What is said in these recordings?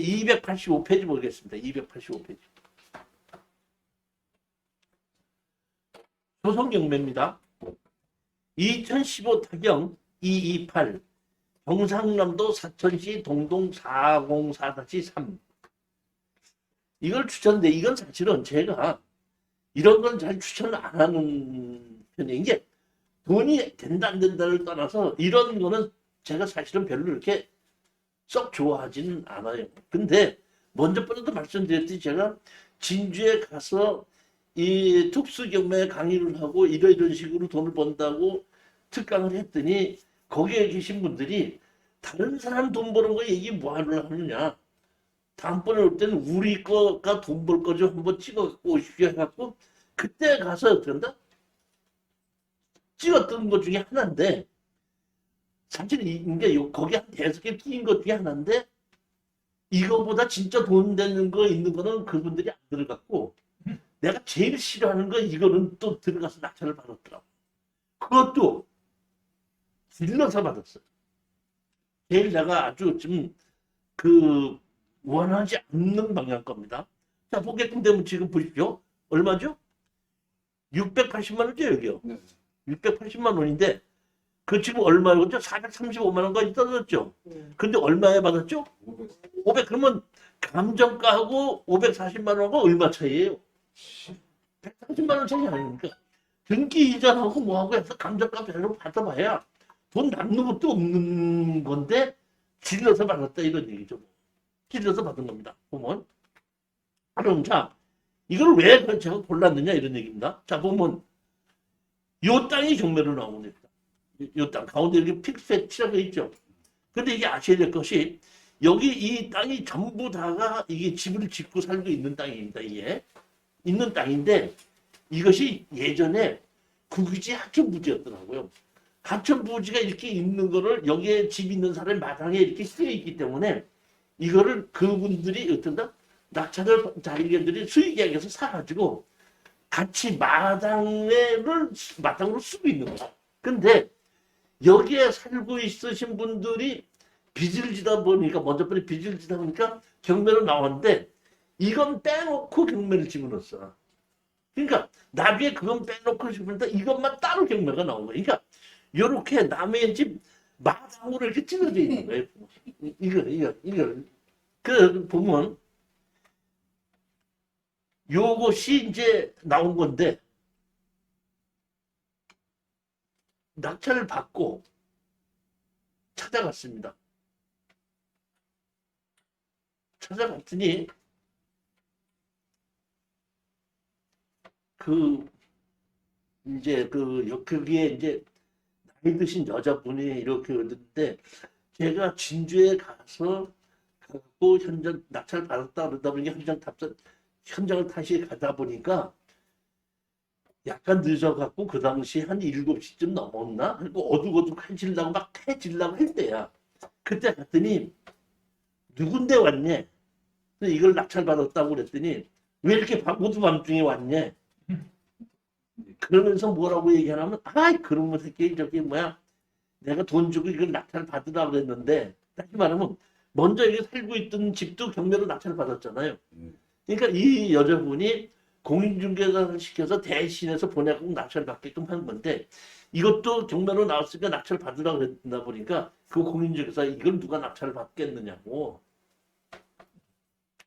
285페이지 보겠습니다. 285페이지. 조선경매입니다. 2015 타경 228 경상남도 사천시 동동 404-3 이걸 추천데 이건 사실은 제가 이런 건 잘 추천을 안 하는 편이에요. 이게 돈이 된다 안 된다를 떠나서 이런 거는 제가 사실은 별로 이렇게 썩 좋아하지는 않아요. 근데 먼저 번에도 말씀드렸듯이 제가 진주에 가서 이 특수경매 강의를 하고 이런 식으로 돈을 번다고 특강을 했더니 거기에 계신 분들이 다른 사람 돈 버는 거 얘기 뭐하러 하느냐. 다음번에 올 때는 우리 거가 돈 벌 거 좀 한번 찍어갖고 오십시오 해갖고 그때 가서 어떻게 한다? 찍었던 것 중에 하나인데 사실 이게 거기 한 5개 끼인 것 중에 하나인데 이거보다 진짜 돈 되는 거 있는 거는 그분들이 안 들어갔고 내가 제일 싫어하는 거 이거는 또 들어가서 낙찰을 받았더라고. 그것도 질러서 받았어요. 제일 내가 아주 좀 원하지 않는 방향 겁니다. 자, 보게끔 되면 지금 보십시오. 얼마죠? 680만 원이죠, 여기요. 네. 680만 원인데 그 지금 얼마였죠? 435만 원까지 떨어졌죠. 근데 얼마에 받았죠? 500. 그러면 감정가하고 540만 원하고 얼마 차이예요? 140만 원 차이 아닙니까? 등기 이자하고 뭐하고 해서 감정가 별로 받아봐야 돈 남는 것도 없는 건데 질러서 받았다 이런 얘기죠. 질러서 받은 겁니다. 보면. 그럼 자, 이걸 왜 제가 골랐느냐 이런 얘기입니다. 자, 보면 요 땅이 경매로 나오는 겁니다. 요 땅 가운데 이렇게 픽스에 칠하고 있죠. 근데 이게 아셔야 될 것이 여기 이 땅이 전부 다가 이게 집을 짓고 살고 있는 땅입니다. 이게 있는 땅인데 이것이 예전에 국유지 하천부지였더라고요. 하천부지가 이렇게 있는 거를 여기에 집 있는 사람이 마당에 이렇게 쓰여 있기 때문에 이거를 그분들이 어떤다? 낙찰을 자기들이 수익계약에서 사가지고 같이 마당으로 쓰고 있는 거야. 근데 여기에 살고 있으신 분들이 빚을 지다 보니까 먼저 번에 빚을 지다 보니까 경매로 나왔는데 이건 빼놓고 경매를 집어넣었어. 그러니까 나중에 그건 빼놓고 집어넣다 이것만 따로 경매가 나온 거야. 그러니까 이렇게 남의 집 마당으로 이렇게 찢어져 있는 거예요. 이거 그 보면 요것이 이제 나온 건데 낙찰을 받고 찾아갔습니다. 찾아갔더니 거기에 이제 나이 드신 여자분이 이렇게 오는데 제가 진주에 가서 현장 낙찰 받았다 그러다 보니까 현장을 다시 가다 보니까 약간 늦어갖고 그 당시 한 7시쯤 넘었나? 그리고 어둑어둑해지려고 막 해지려고 할 때야. 그때 갔더니 누군데 왔냐? 이걸 낙찰 받았다고 그랬더니 왜 이렇게 모두 밤중에 왔냐? 그러면서 뭐라고 얘기하냐면 아이 그런 거 새끼 저기 뭐야 내가 돈 주고 이걸 낙찰 받으라고 그랬는데 다시 말하면 먼저 여기 살고 있던 집도 경매로 낙찰 받았잖아요. 그러니까 이 여자분이 공인중개사를 시켜서 대신해서 보내고 낙찰 받게끔 한 건데 이것도 경매로 나왔으니까 낙찰 받으라고 그랬나 보니까 그 공인중개사 이걸 누가 낙찰을 받겠느냐고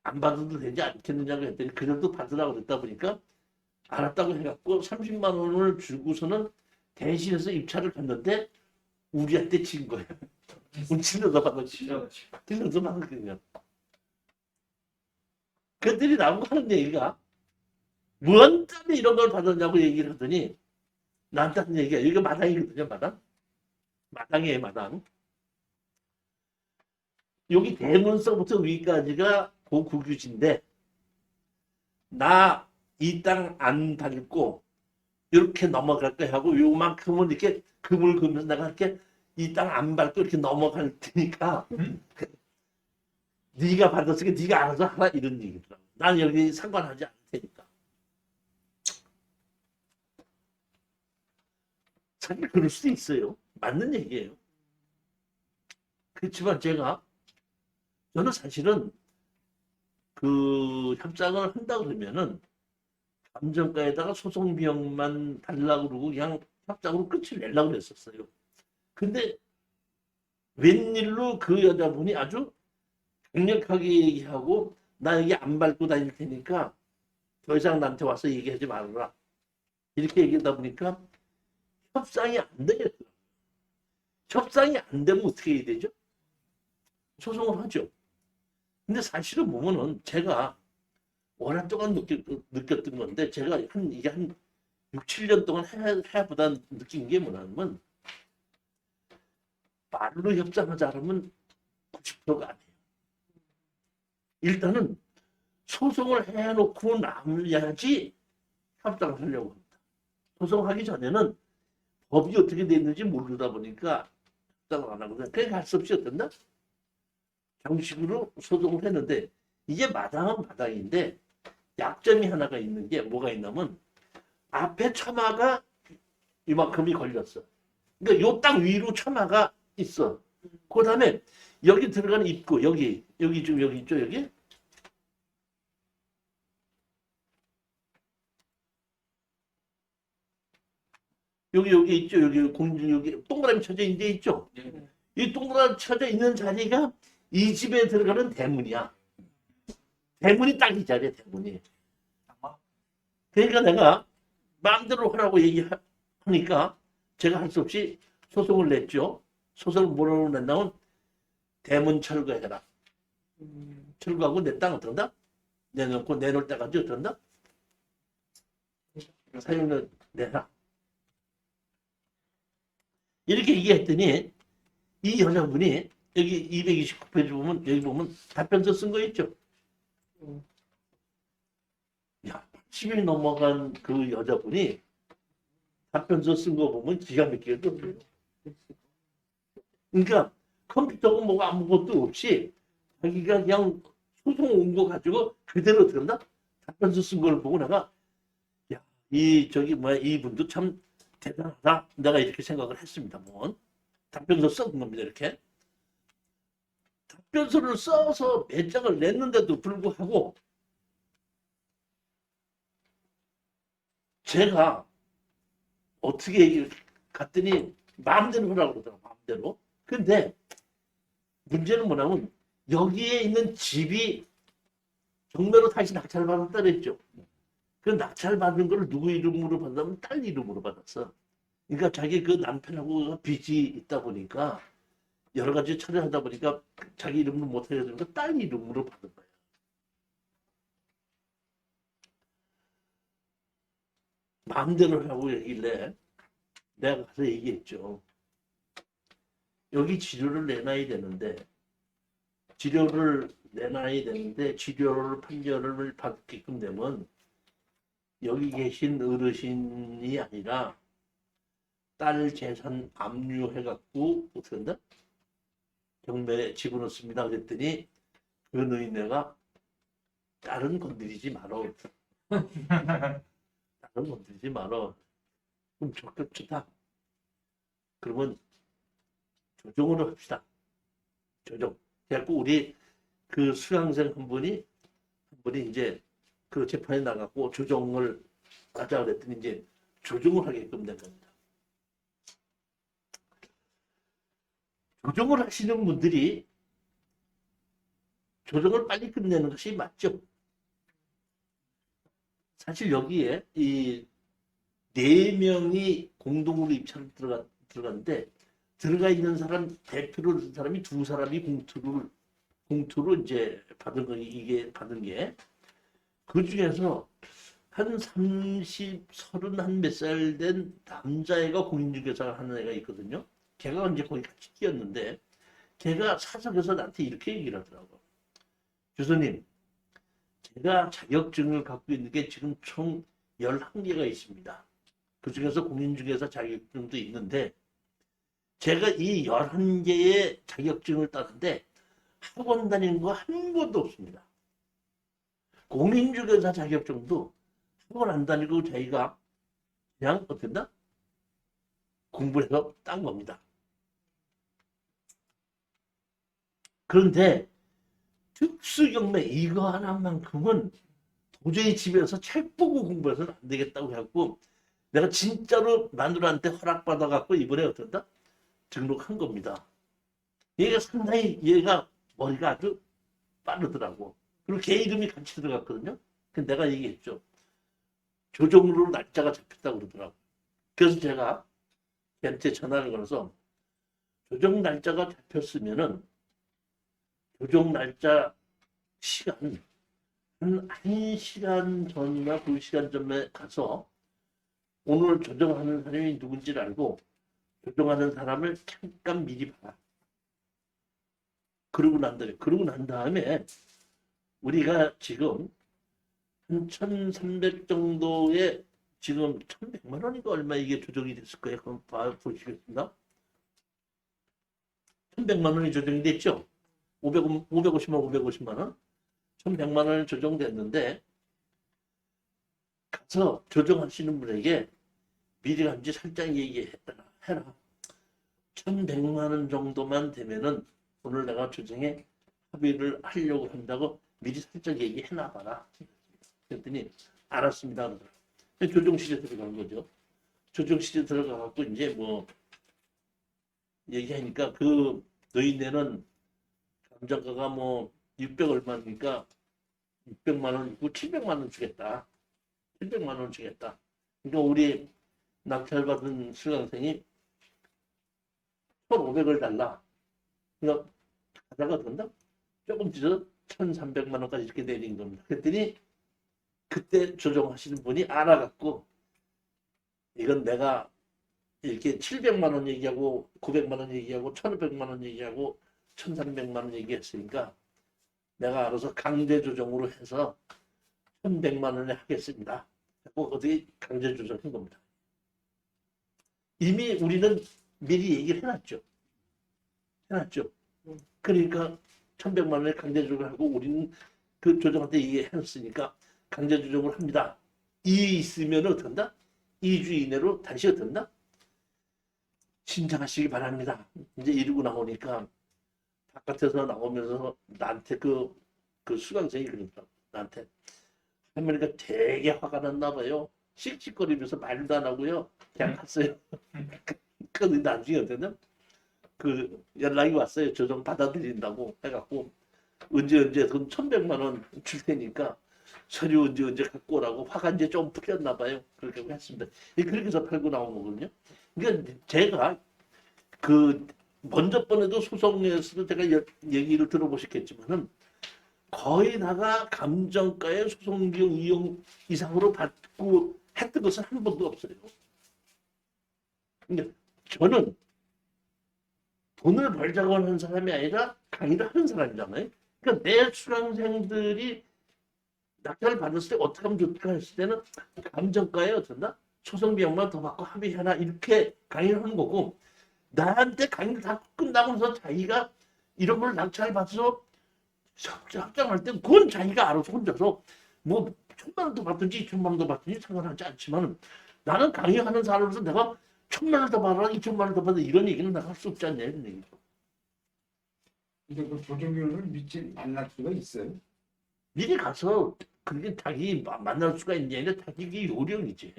안 받아도 되지 않겠느냐고 했더니 그래도 받으라고 그랬다 보니까 알았다고 해갖고 30만 원을 주고서는 대신해서 입찰을 갔는데 우리한테 진 거예요. 질러서 받았죠. 질러서 받았거든요. 그들이 나보고 하는 얘기가 뭔 땀에 이런 걸 받았냐고 얘기를 하더니 나한테 하는 얘기가 여기가 마당이거든요. 마당이에요. 마당. 여기 대문서부터 위까지가 고국유지인데 나 이 땅 안 밟고 이렇게 넘어갈 거 하고 요만큼은 이렇게 금을 긁면서 내가 이렇게 이 땅 안 밟고 이렇게 넘어갈 테니까 네가 받았으니까 네가 알아서 하라 이런 얘기더라고. 난 여기 상관하지 않을 테니까. 사실 그럴 수도 있어요. 맞는 얘기예요. 그렇지만 저는 사실은 그 협상을 한다 그러면은 감정가에다가 소송 비용만 달라고 그러고 그냥 협상으로 끝을 내려고 그랬었어요. 근데 웬일로 그 여자분이 아주 강력하게 얘기하고 나 여기 안 밟고 다닐 테니까 더 이상 나한테 와서 얘기하지 말아라. 이렇게 얘기하다 보니까 협상이 안 되겠더라고요. 협상이 안 되면 어떻게 해야 되죠? 소송을 하죠. 근데 사실은 보면은 제가 워낙 동안 느꼈던 건데 제가 이게 한 6, 7년 동안 해보다 느낀 게 뭐냐면 말로 협상하자 하면 90%가 아니에요. 일단은 소송을 해놓고 나야지 협상을 하려고 합니다. 소송하기 전에는 법이 어떻게 돼 있는지 모르다 보니까 협상을 안 하거든요. 그러니까 할 수 없이 어떤다? 정식으로 소송을 했는데 이게 마당은 마당인데 약점이 하나가 있는 게 뭐가 있냐면 앞에 처마가 이만큼이 걸렸어. 그러니까 요 땅 위로 처마가 있어. 그 다음에 여기 들어가는 입구 여기 좀 여기 있죠 여기 여기 있죠 여기 공중 여기 동그라미 쳐져 있는 데 있죠. 이 동그라미 쳐져 있는 자리가 이 집에 들어가는 대문이야. 대문이 딱 이 자리야 대문이. 그러니까 내가 마음대로 하라고 얘기하니까 제가 할 수 없이 소송을 냈죠. 소송을 뭐라고 냈냐면 대문 철거해라. 철거하고 내 땅 어떤다? 내놓을 때까지 어떤다? 사용료 내라. 이렇게 얘기했더니 이 여자분이 여기 229페이지 보면 여기 보면 답변서 쓴 거 있죠. 야, 80이 넘어간 그 여자분이 답변서 쓴 거 보면 기가 막히게 떴어요. 그러니까 컴퓨터고 뭐가 아무것도 없이 자기가 그냥 소송 온 거 가지고 그대로 들었나? 답변서 쓴 걸 보고 내가 야, 이분도 참 대단하다. 내가 이렇게 생각을 했습니다. 뭐 답변서 쓴 겁니다. 이렇게 답변서를 써서 몇 장을 냈는데도 불구하고 제가 어떻게 갔더니 마음대로 하라고 그러더라고. 마음대로. 근데 문제는 뭐냐면 여기에 있는 집이 경매로 다시 낙찰받았다 그랬죠. 그 낙찰받은 걸 누구 이름으로 받았냐면 딸 이름으로 받았어. 그러니까 자기 그 남편하고 빚이 있다 보니까 여러 가지 처리하다 보니까 자기 이름으로 못하게 되니까 딸 이름으로 받은 거야. 마음대로 하라고 얘기길래 내가 가서 얘기했죠. 여기 치료를 내놔야 되는데 치료를 판결을 받게끔 되면 여기 계신 어르신이 아니라 딸 재산 압류해갖고 어떻게 한다? 경매에 집어넣습니다. 그랬더니 그 노인네가 딸은 건드리지 말어. 딸은 건드리지 말어. 그럼 좋다. 그러면 조정으로 합시다. 조정. 그래갖고 우리 그 수강생 한 분이 이제 그 재판에 나갔고 조정을 하자 그랬더니 이제 조정을 하게끔 된 겁니다. 조정을 하시는 분들이 조정을 빨리 끝내는 것이 맞죠. 사실 여기에 이 4명이 공동으로 입찰을 들어갔는데 들어가 있는 사람 대표로 든 사람이 2사람이 공투로 이제 이게 받은 게 그 중에서 한 30, 몇 살 된 남자애가 공인중개사를 하는 애가 있거든요. 걔가 이제 거기 같이 뛰었는데 걔가 사석에서 나한테 이렇게 얘기를 하더라고. 교수님, 제가 자격증을 갖고 있는 게 지금 총 11개가 있습니다. 그 중에서 공인중개사 자격증도 있는데 제가 이 11개의 자격증을 따는데 학원 다니는 거 한 번도 없습니다. 공인중개사 자격증도 학원 안 다니고 자기가 그냥 어땠나? 공부해서 딴 겁니다. 그런데 특수경매 이거 하나만큼은 도저히 집에서 책 보고 공부해서는 안 되겠다고 해갖고 내가 진짜로 마누라한테 허락받아갖고 이번에 어떤다? 등록한 겁니다. 얘가 상당히 얘가 머리가 아주 빠르더라고. 그리고 걔 이름이 같이 들어갔거든요. 근데 내가 얘기했죠. 조정으로 날짜가 잡혔다고 그러더라고. 그래서 제가 걔한테 전화를 걸어서 조정 날짜가 잡혔으면은 조정 날짜 시간 한 1시간 전이나 2시간 전에 가서 오늘 조정하는 사람이 누군지를 알고 조정하는 사람을 잠깐 미리 봐라. 그러고 난 다음에 우리가 지금 한 1,300 정도의 지금 1,100만 원인가 얼마 이게 조정이 됐을 거예요. 그럼 보시겠습니다. 1,100만 원이 조정이 됐죠. 550만 원. 1,100만 원이 조정됐는데 가서 조정하시는 분에게 미리 간지 살짝 얘기해라. 1,100만 원 정도만 되면은 오늘 내가 조정에 합의를 하려고 한다고 미리 살짝 얘기해놔봐라. 그랬더니 알았습니다. 그러더라고요. 조정실에 들어간 거죠. 조정실에 들어가갖고 이제 뭐 얘기하니까 그 노인네는 감정가가 뭐 600 얼마니까 600만 원 있고 700만 원 주겠다. 700만 원 주겠다. 그러니까 우리 낙찰받은 수강생이 1,500을 달라. 그러니까 가다가 된다? 조금 뒤져 1,300만 원까지 이렇게 내린 겁니다. 그랬더니 그때 조정하시는 분이 알아갖고 이건 내가 이렇게 700만 원 얘기하고 900만 원 얘기하고 1,500만 원 얘기하고 1,300만 원 얘기했으니까 내가 알아서 강제 조정으로 해서 1,100만 원에 하겠습니다. 하고 어떻게 강제 조정한 겁니다. 이미 우리는 미리 얘기를 해놨죠. 그러니까 1,100만 원에 강제 조정을 하고 우리는 그 조정한테 얘기했으니까 강제 조정을 합니다. 이 있으면 어떤다? 2주 이내로 다시 어떤다? 신청하시기 바랍니다. 이제 이러고 나오니까 바깥에서 나오면서 나한테 그 수강생이 그러더라고. 나한테 할머니가 되게 화가 났나 봐요. 씩씩거리면서 말도 안 하고요. 그냥 갔어요. 근데 나중에 어땠냐? 그 연락이 왔어요. 조정 받아들인다고 해갖고 언제 돈 1,100만 원 줄 테니까 서류 언제 갖고 오라고. 화가 이제 좀 풀렸나 봐요. 그렇게 했습니다. 그렇게 해서 팔고 나온 거거든요. 그러니까 제가 그 먼저 번에도 소송에서도 제가 얘기를 들어보셨겠지만은 거의 다가 감정가의 소송 비용 이용 이상으로 받고 했던 것은 한 번도 없어요. 그러니까 저는 돈을 벌자고 하는 사람이 아니라 강의를 하는 사람이잖아요. 그러니까 내 수강생들이 낙찰을 받았을 때 어떻게 하면 좋을까 했을 때는 감정가에 어쩐다? 소송 비용만 더 받고 합의해라 이렇게 강의를 하는 거고, 나한테 강의를 다 끝나고 나서 자기가 이런 걸 낙찰 받아서 확정할 때 그건 자기가 알아서 혼자서 뭐 1,000만 원 더 받든지 2,000만 원 더 받든지 상관하지 않지만 나는 강의하는 사람으로서 내가 1,000만 원 더 받아라 2,000만 원 더 받아라 이런 얘기는 내가 할 수 없지 않냐 이런 얘기죠. 근데 그 조정비용을 믿지 만날 수가 있어요? 미리 가서 그게 자기 만날 수가 있냐 아니라 자기 요령이지.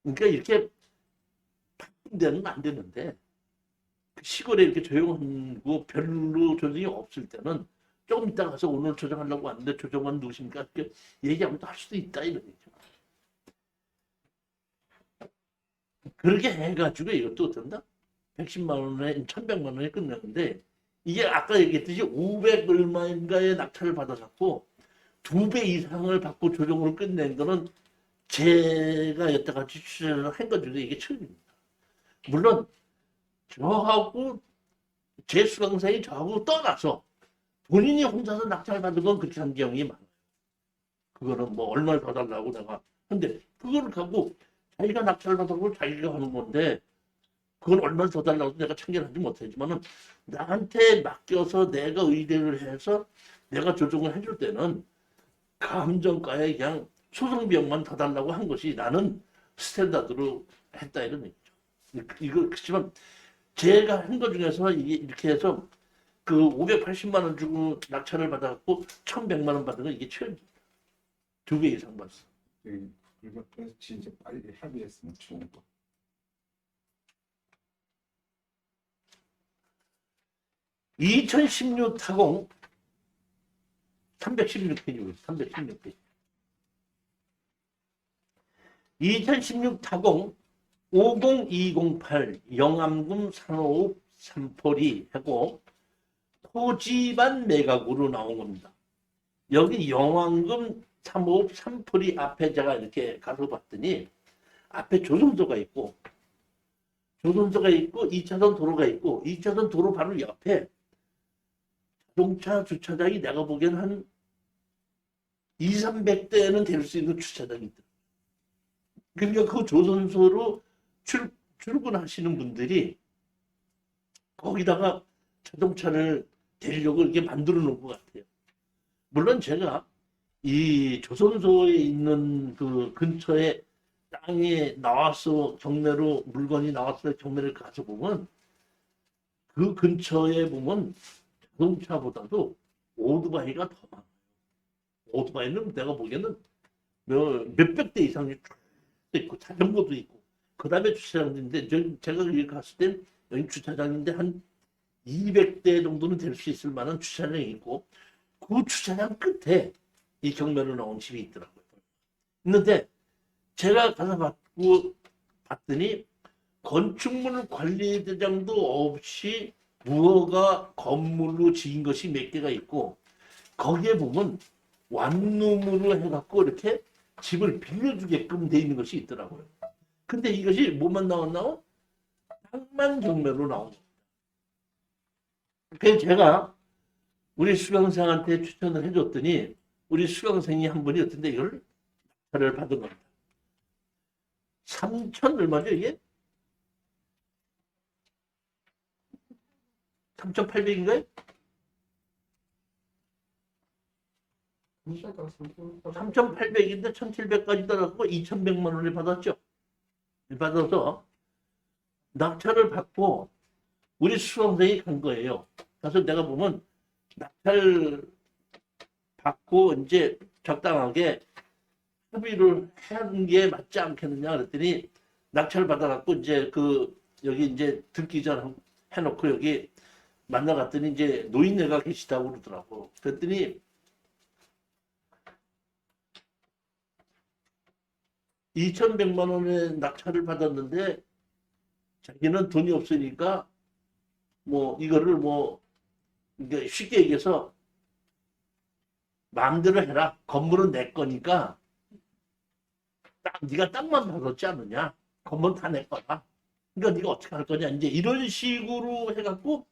그러니까 이렇게 바쁜 데는 안 되는데 시골에 이렇게 조용하고 별로 조정이 없을 때는 조금 이따 가서 오늘 조정하려고 왔는데 조정관 누구십니까? 이렇게 얘기하면 할 수도 있다 이런 얘기죠. 그렇게 해가지고 이것도 어떤다? 110만 원에 1,100만 원에 끝났는데 이게 아까 얘기했듯이 500 얼마인가의 낙찰을 받아갖고 2배 이상을 받고 조정으로 끝낸 거는 제가 여태까지 취재를 한 것 중에 이게 처음입니다. 물론 저하고 제 수강생이 저하고 떠나서 본인이 혼자서 낙찰 받은 건 그렇게 한 경우가 많아요. 그거는 뭐 얼마를 더 달라고 내가. 근데 그거를 갖고 자기가 낙찰 받아고 자기가 하는 건데 그건 얼마를 더 달라고 내가 참견하지 못하지만은 나한테 맡겨서 내가 의뢰를 해서 내가 조정을 해줄 때는 감정가에 그냥 소송비용만 더 달라고 한 것이 나는 스탠다드로 했다 이런 얘기죠. 이거 그렇지만 제가 한 것 중에서 이게 이렇게 해서 그 580만 원 주고 낙찰을 받아갖고 1,100만 원 받은 건 이게 최연입니다. 2배 이상 받았어. 그래서 진짜 빨리 합의했으면 좋은 거. 2016 타공 316페이지, 316페이지. 2016 타공 50208 영암군 산호읍 삼포리 하고 토지반 매각으로 나온 겁니다. 여기 영암군 산호읍 삼포리 앞에 제가 이렇게 가서 봤더니 앞에 조선소가 있고 2차선 도로가 있고 2차선 도로 바로 옆에 자동차 주차장이 내가 보기엔 한 200~300대는 될 수 있는 주차장이 있더라고요. 그러니까 그 조선소로 출근하시는 분들이 거기다가 자동차를 대려고 이렇게 만들어 놓은 것 같아요. 물론 제가 이 조선소에 있는 그 근처에 땅에 나와서 경매로 물건이 나와서 경매를 가서 보면 그 근처에 보면 자동차보다도 오토바이가 더 많아요. 오토바이는 내가 보기에는 몇백 대 이상이 쭉 있고 자전거도 있고 그 다음에 주차장인데 제가 여기 갔을 땐 여기 주차장인데 한 200대 정도는 될 수 있을 만한 주차장이 있고 그 주차장 끝에 이 경매로 나온 집이 있더라고요. 있는데 제가 가서 봤더니 건축물 관리대장도 없이 무허가 건물로 지은 것이 몇 개가 있고 거기에 보면 완룸으로 해갖고 이렇게 집을 빌려주게끔 돼 있는 것이 있더라고요. 근데 이것이 뭐만 나왔나요? 땅만 경매로 나온 겁니다. 그래서 제가 우리 수강생한테 추천을 해줬더니 우리 수강생이 한 분이 어떤데 이걸 낙찰을 받은 겁니다. 3천 얼마죠 이게? 3,800인가요? 3,800인데 1,700까지 떨어졌고 2,100만 원을 받았죠. 받아서 낙찰을 받고 우리 수강생이 간 거예요. 그래서 내가 보면 낙찰 받고 이제 적당하게 합의를 하는 게 맞지 않겠느냐 그랬더니 낙찰 받아갖고 이제 여기 이제 등기 전 해놓고 여기 만나갔더니 이제 노인네가 계시다고 그러더라고. 그랬더니 2,100만 원의 낙찰을 받았는데 자기는 돈이 없으니까 뭐 이거를 뭐 이게 쉽게 얘기해서 마음대로 해라. 건물은 내 거니까 네가 땅만 받았지 않느냐. 건물은 다 내 거다. 그러니까 네가 어떻게 할 거냐. 이제 이런 식으로 해갖고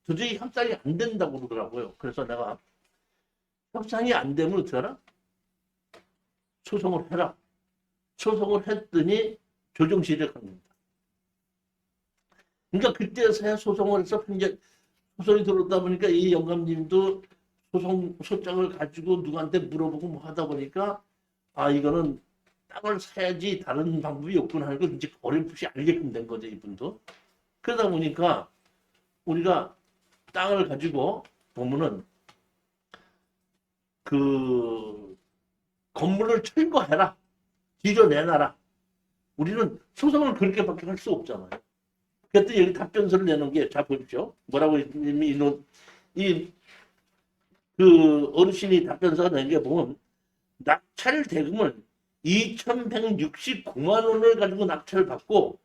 도저히 협상이 안 된다고 그러더라고요. 그래서 내가 협상이 안 되면 어떻게 하라? 소송을 해라. 소송을 했더니 조정실에 간 겁니다. 그러니까 그때서야 소송을 해서 소송이 들어오다 보니까 이 영감님도 소장을 가지고 누구한테 물어보고 뭐 하다 보니까 아 이거는 땅을 사야지 다른 방법이 없구나 하는 걸 이제 어렴풋이 알게끔 된 거죠 이분도. 그러다 보니까 우리가 땅을 가지고 보면은 그 건물을 철거해라. 뒤로 내놔라. 우리는 소송을 그렇게밖에 할 수 없잖아요. 그랬더니 여기 답변서를 내놓은 게, 자, 보십시오. 뭐라고 그 어르신이 답변서가 낸 게 보면, 낙찰 대금을 2,169만 원을 가지고 낙찰을 받고,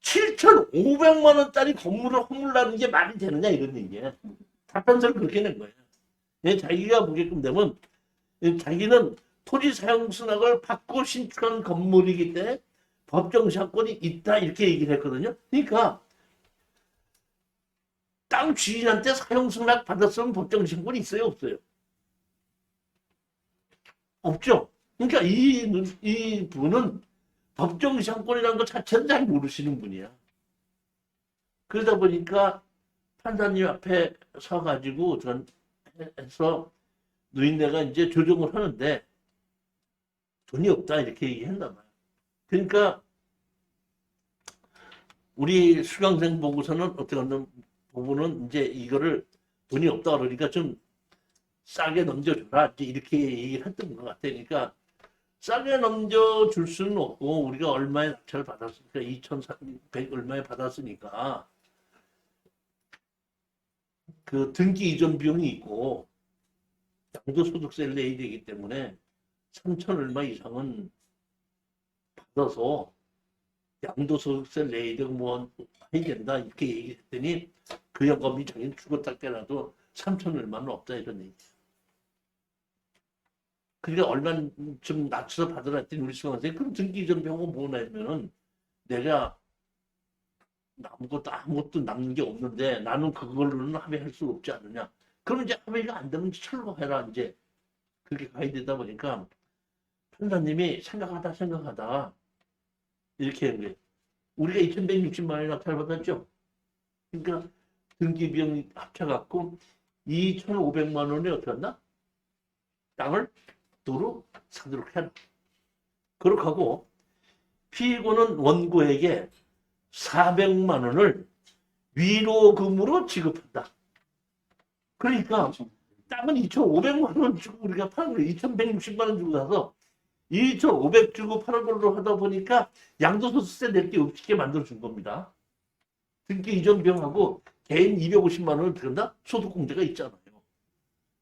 7,500만 원짜리 건물을 허물라는 게 말이 되느냐, 이런 얘기예요. 답변서를 그렇게 낸 거예요. 자기가 보게끔 되면, 자기는 토지 사용 승낙을 받고 신축한 건물이기 때문에 법정 시효권이 있다 이렇게 얘기를 했거든요. 그러니까 땅 주인한테 사용 승낙 받았으면 법정 시효권이 있어요, 없어요? 없죠. 그러니까 이 분은 법정 시효권이라는 것 자체는 잘 모르시는 분이야. 그러다 보니까 판사님 앞에 서가지고 해서 노인네가 이제 조정을 하는데 돈이 없다 이렇게 얘기했나 봐요. 그러니까 우리 수강생 보고서는 어떻게 하면 부분은 이제 이거를 돈이 없다 그러니까 좀 싸게 넘겨줘라 이제 이렇게 얘기를 했던 것 같으니까 싸게 넘겨줄 수는 없고 우리가 얼마에 낙찰을 받았으니까 2,100 얼마에 받았으니까 그 등기 이전 비용이 있고 양도소득세를 내야 되기 때문에 3천 얼마 이상은 받아서 양도소득세 내야 되고 뭐 해야 된다 이렇게 얘기했더니 그 영감이 자기는 죽었다 깨라도 3천 얼마는 없다 이런 얘기. 그러니까 얼마 좀 낮춰서 받으라 했더니 우리 수강생이 그럼 등기 이전 비용은 뭐냐 하면은 내가 아무것도 남는 게 없는데 나는 그걸로는 합의할 수 없지 않느냐. 그럼 이제 합의가 안 되면 철거해라 이제 그렇게 가야 되다 보니까 판사님이 생각하다 이렇게 한 거예요. 우리가 2,160만 원이 낙찰받았죠. 그러니까 등기 비용 합쳐갖고 2,500만 원에 어떻게 한다? 땅을 도로 사도록 해라. 그렇게 하고 피고는 원고에게 400만 원을 위로금으로 지급한다. 그러니까 땅은 2,500만 원 주고 우리가 파는 거예요. 2,160만 원 주고 사서 2,500 주고 파는 걸로 하다 보니까 양도소득세 낼 게 없게 만들어준 겁니다. 등기 이전 비용하고 개인 250만 원을 들은다? 소득공제가 있잖아요.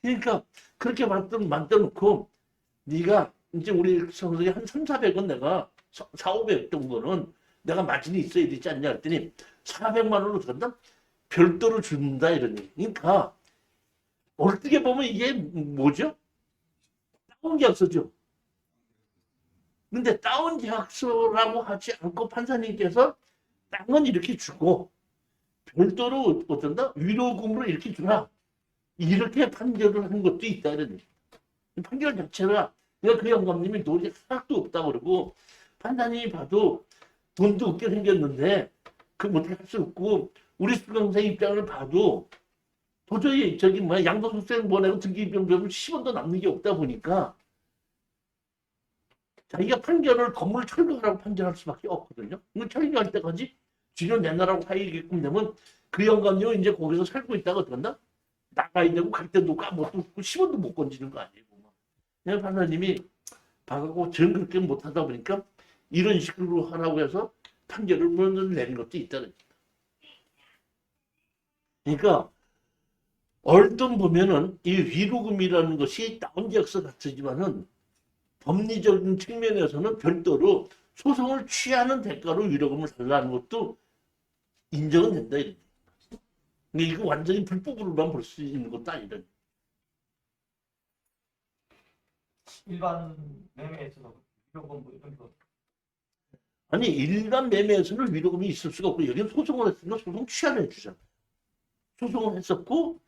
그러니까 그렇게 만들어놓고 네가 이제 우리 성석이 한 3, 400원 내가 4, 500 정도는 내가 마진이 있어야 되지 않냐 했더니 400만 원으로 들었다? 별도로 준다 이런 얘기. 그러니까 어떻게 보면 이게 뭐죠? 다운 계약서죠. 근데 다운 계약서라고 하지 않고 판사님께서 땅은 이렇게 주고 별도로 어떤다? 위로금으로 이렇게 주라. 이렇게 판결을 한 것도 있다 이런 얘기. 판결 자체가 그 영감님이 돈이 하나도 없다 그러고 판사님이 봐도 돈도 없게 생겼는데 그 어떻게 할 수 없고 우리 수강생 입장을 봐도 도저히 양도소득세 보내고 등기비용 배우면 10원도 남는 게 없다 보니까 자기가 판결을 건물 철거하라고 판결할 수밖에 없거든요. 철거할 때까지 주변 내놔라고 하이게끔 되면 그 영감님은 이제 거기서 살고 있다가 어떡한다? 나가야 되고 갈 때도 까먹고 10원도 못 건지는 거 아니에요. 그냥 판사님이 봐가고 전 그렇게 못하다 보니까 이런 식으로 하라고 해서 판결을 내린 것도 있다는 거예요. 그러니까 얼뜻 보면은 이 위로금이라는 것이 다운계약서 같지만은 법리적인 측면에서는 별도로 소송을 취하는 대가로 위로금을 달라는 것도 인정은 된다 이런 거예요. 근데 이거 완전히 불법으로만 볼 수 있는 것도 아니다. 일반 매매에서도 위로금 뭐 이런 거 아니 일반 매매에서는 위로금이 있을 수가 없고 여기는 소송을 했으니까 소송 취하를 해주잖아. 소송을 했었고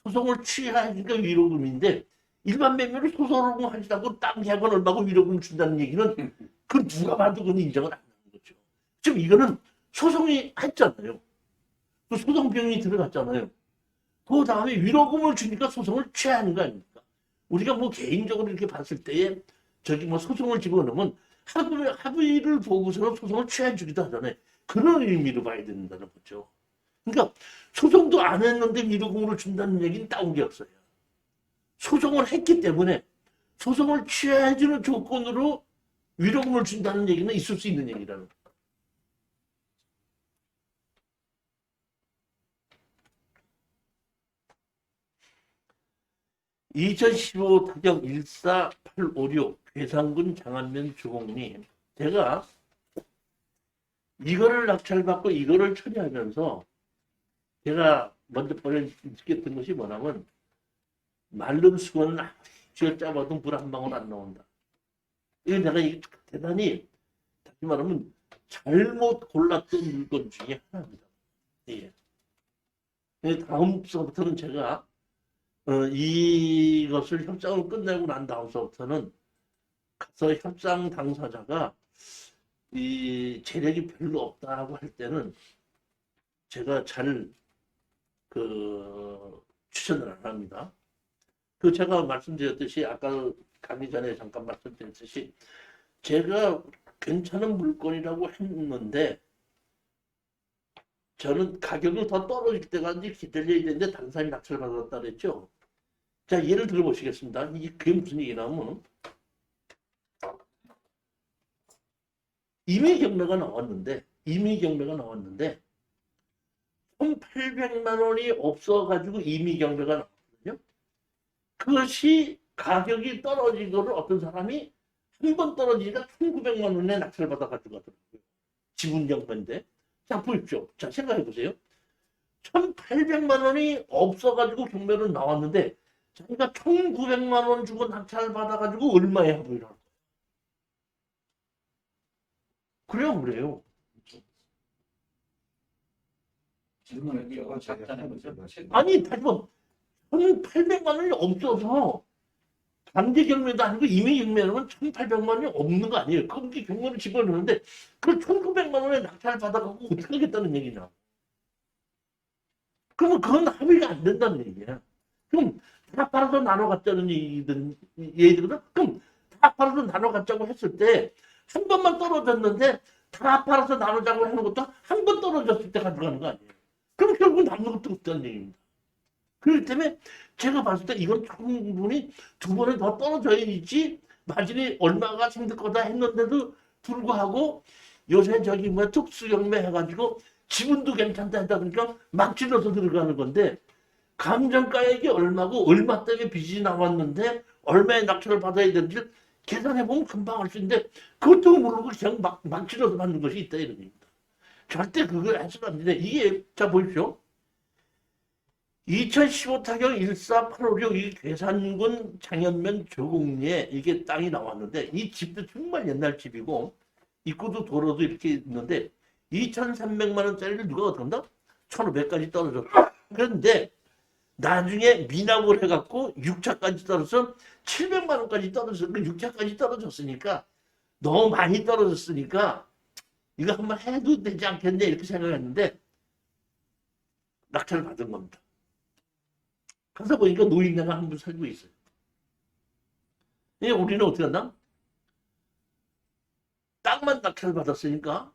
소송을 취하니까 위로금인데 일반 매매로 소송을 하지 않고 땅 계약은 얼마고 위로금 준다는 얘기는 그 누가 봐도 그건 인정을 안 하는 거죠. 지금 이거는 소송이 했잖아요. 그 소송 비용이 들어갔잖아요. 그 다음에 위로금을 주니까 소송을 취하는 거 아닙니까? 우리가 뭐 개인적으로 이렇게 봤을 때에 저기 뭐 소송을 집어넣으면 합의를 보고서는 소송을 취해 주기도 하잖아요. 그런 의미로 봐야 된다는 거죠. 그러니까 소송도 안 했는데 위로금을 준다는 얘기는 다운계약서예요. 소송을 했기 때문에 소송을 취해주는 조건으로 위로금을 준다는 얘기는 있을 수 있는 얘기라는 거예요. (2015) 타격 14856 괴산군 장안면 주공리. 제가 이거를 낙찰받고 이거를 처리하면서 제가 먼저 느꼈던 것이 뭐냐면 말름 수건은 쥐어 짜봐도 물 한 방울 안 나온다. 이거 내가 대단히 다시 말하면 잘못 골랐던 물건 중에 하나입니다. 예. 다음서부터는 제가 이것을 협상을 끝내고 난 다음서부터는 가서 협상 당사자가 이 재력이 별로 없다고 할 때는 제가 잘 추천을 안 합니다. 제가 말씀드렸듯이 아까 가기 전에 잠깐 말씀드렸듯이 제가 괜찮은 물건이라고 했는데 저는 가격이 더 떨어질 때까지 기다려야 되는데 다른 사람이 낙찰을 받았다 그랬죠. 자, 예를 들어 보시겠습니다. 이게 그게 무슨 얘기냐면 이미 경매가 나왔는데 1,800만 원이 없어가지고 이미 경매가 나왔거든요. 그것이 가격이 떨어지고를 어떤 사람이 한 번 떨어지니까 1,900만 원에 낙찰을 받아가지고 가더라고요. 지분 경매인데. 자, 보십시오. 자, 생각해 보세요. 1,800만 원이 없어가지고 경매로 나왔는데 자기가 1,900만 원 주고 낙찰을 받아가지고 얼마에 합의를 하는 거예요? 그래요, 안 그래요? 질문을 이거 작자는 거죠. 아니, 다시 뭐 1,800만 원이 없어서 강제 경매도 아니고 임의 경매는 1,800만 원이 없는 거 아니에요. 그렇게 경매를 집어넣는데 그 1,900만 원에 낙찰을 받아가고 어떻게 하겠다는 얘기냐. 그러면 그건 합의가 안 된다는 얘기야. 그럼 다 팔아서 나눠 갖자는 얘기거든. 그럼 다 팔아서 나눠 갖자고 했을 때 한 번만 떨어졌는데 다 팔아서 나누자고 하는 것도 한 번 떨어졌을 때 가져가는 거 아니에요. 그럼 결국 남는 것도 없다는 얘기입니다. 그렇기 때문에 제가 봤을 때 이건 충분히 두 번은 더 떨어져야지 마진이 얼마가 생길 거다 했는데도 불구하고 요새 저기 뭐 특수경매 해가지고 지분도 괜찮다 했다 보니까 막 질러서 들어가는 건데 감정가액이 얼마고 얼마 때문에 빚이 나왔는데 얼마의 낙찰을 받아야 되는지 계산해보면 금방 알 수 있는데 그것도 모르고 그냥 막 질러서 받는 것이 있다 이런 얘기입니다. 절대 그걸 해서는 안 되는데 이게 자 보십시오. 2015 타경 14856 이 괴산군 장현면 조국리에 이게 땅이 나왔는데 이 집도 정말 옛날 집이고 입구도 도로도 이렇게 있는데 2,300만 원짜리를 누가 얻었나? 1,500까지 떨어졌어. 그런데 나중에 미납을 해갖고 6차까지 떨어져서 700만 원까지 떨어졌어. 그 6차까지 떨어졌으니까 너무 많이 떨어졌으니까 이거 한번 해도 되지 않겠네 이렇게 생각했는데 낙찰을 받은 겁니다. 가서 보니까 노인네가 한 분 살고 있어요. 우리는 어떻게 한다? 땅만 낙찰 받았으니까